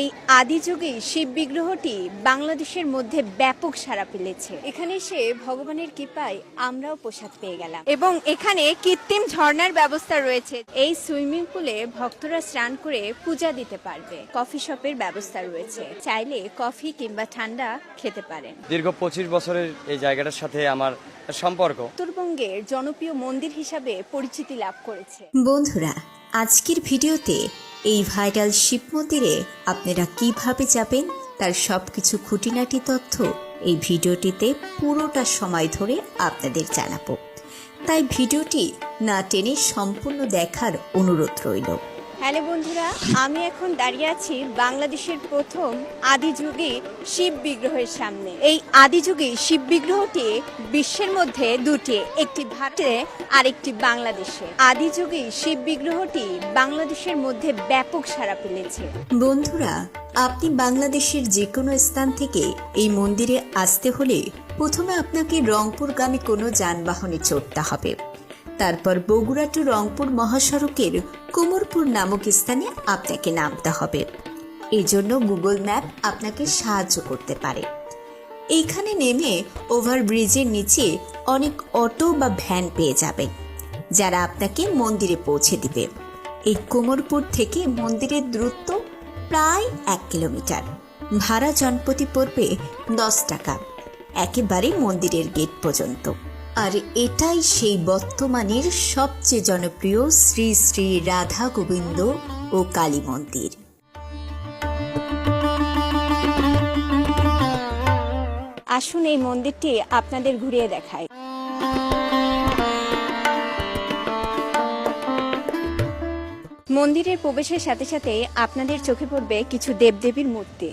এই আদি যুগে শিব বিগ্রহটি বাংলাদেশের মধ্যে ব্যাপক সাড়া ফেলেছে। এখানে এসে ভগবানের কৃপায় আমরাও প্রসাদ পেয়ে গেলাম এবং এখানে কৃত্রিম ঝর্ণার ব্যবস্থা রয়েছে। এই সুইমিং পুলে ভক্তরা স্নান করে পূজা দিতে পারবে। কফি শপের ব্যবস্থা রয়েছে, চাইলে কফি কিংবা ঠান্ডা খেতে পারেন। দীর্ঘ 25 বছরের এই জায়গাটার সাথে আমার সম্পর্ক উত্তরবঙ্গের জনপ্রিয় মন্দির হিসাবে পরিচিতি লাভ করেছে। বন্ধুরা, আজকের ভিডিওতে এই ভাইরাল শিব মন্দিরে আপনারা কিভাবে যাবেন তার সবকিছু খুঁটিনাটি তথ্য এই ভিডিওটিতে পুরোটা সময় ধরে আপনাদের জানাবো। তাই ভিডিওটি না টেনে সম্পূর্ণ দেখার অনুরোধ রইল। হ্যালো বন্ধুরা, আমি এখন দাঁড়িয়ে আছি বাংলাদেশের প্রথম আদিযুগী শিব বিগ্রহের সামনে। এই আদিযুগী শিব বিগ্রহটি বিশ্বের মধ্যে দুটি, একটি ভারতে আর একটি বাংলাদেশে। আদিযুগী শিব বিগ্রহটি বাংলাদেশের মধ্যে ব্যাপক সাড়া ফেলেছে। বন্ধুরা, আপনি বাংলাদেশের যে কোনো স্থান থেকে এই মন্দিরে আসতে হলে প্রথমে আপনাকে রংপুরগামী কোনো যানবাহনে চড়তে হবে। তারপর বগুড়া টু রংপুর মহাসড়কের কোমরপুর নামক স্থানে আপনাকে নামতে হবে। এই জন্য গুগল ম্যাপ আপনাকে সাহায্য করতে পারে। এইখানে নেমে ওভারব্রিজের নিচে অনেক অটো বা ভ্যান পেয়ে যাবেন, যারা আপনাকে মন্দিরে পৌঁছে দিবে। এই কোমরপুর থেকে মন্দিরের দূরত্ব প্রায় 1 কিলোমিটার। ভাড়া জনপ্রতি পড়বে 10 টাকা, একেবারে মন্দিরের গেট পর্যন্ত। আর এটাই সেই বর্তমানের সবচেয়ে জনপ্রিয় শ্রী শ্রী রাধা গোবিন্দ ও কালী মন্দির। আসুন এই মন্দিরটি আপনাদের ঘুরিয়ে দেখায়। মন্দিরের প্রবেশের সাথে সাথে আপনাদের চোখে পড়বে কিছু দেবদেবীর মূর্তি।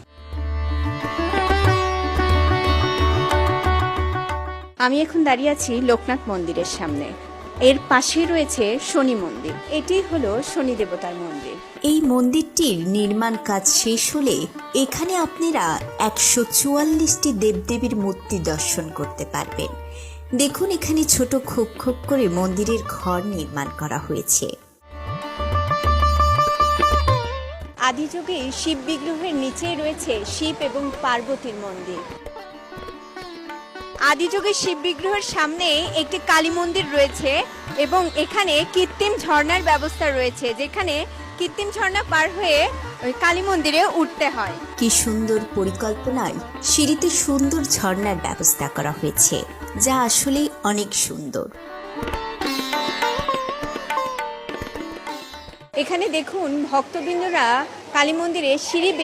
আমি এখন দাঁড়িয়ে আছি লোকনাথ মন্দিরের সামনে। এর পাশেই রয়েছে শনি মন্দির। এটি হলো শনি দেবতার মন্দির। এই মন্দিরটির নির্মাণ কাজ শেষ হলে এখানে আপনারা 144টি দেবদেবীর মূর্তি দর্শন করতে পারবেন। দেখুন, এখানে ছোট খোপ খোপ করে মন্দিরের ঘর নির্মাণ করা হয়েছে। আদিযুগে শিব বিগ্রহের নিচে রয়েছে শিব এবং পার্বতীর মন্দির। আদিযুগে শিব বিগ্রহের সামনে একটি কালী মন্দির রয়েছে এবং এখানে কৃত্রিম ঝর্ণার ব্যবস্থা রয়েছে, যেখানে কৃত্রিম ঝর্ণা পার হয়ে ওই কালী মন্দিরে উঠতে হয়। কি সুন্দর পরিকল্পনায় সিঁড়িতে সুন্দর ঝর্ণার ব্যবস্থা করা হয়েছে, যা আসলেই অনেক সুন্দর। এখানে দেখুন, ভক্তবৃন্দরা কালী মন্দিরে সিঁড়ি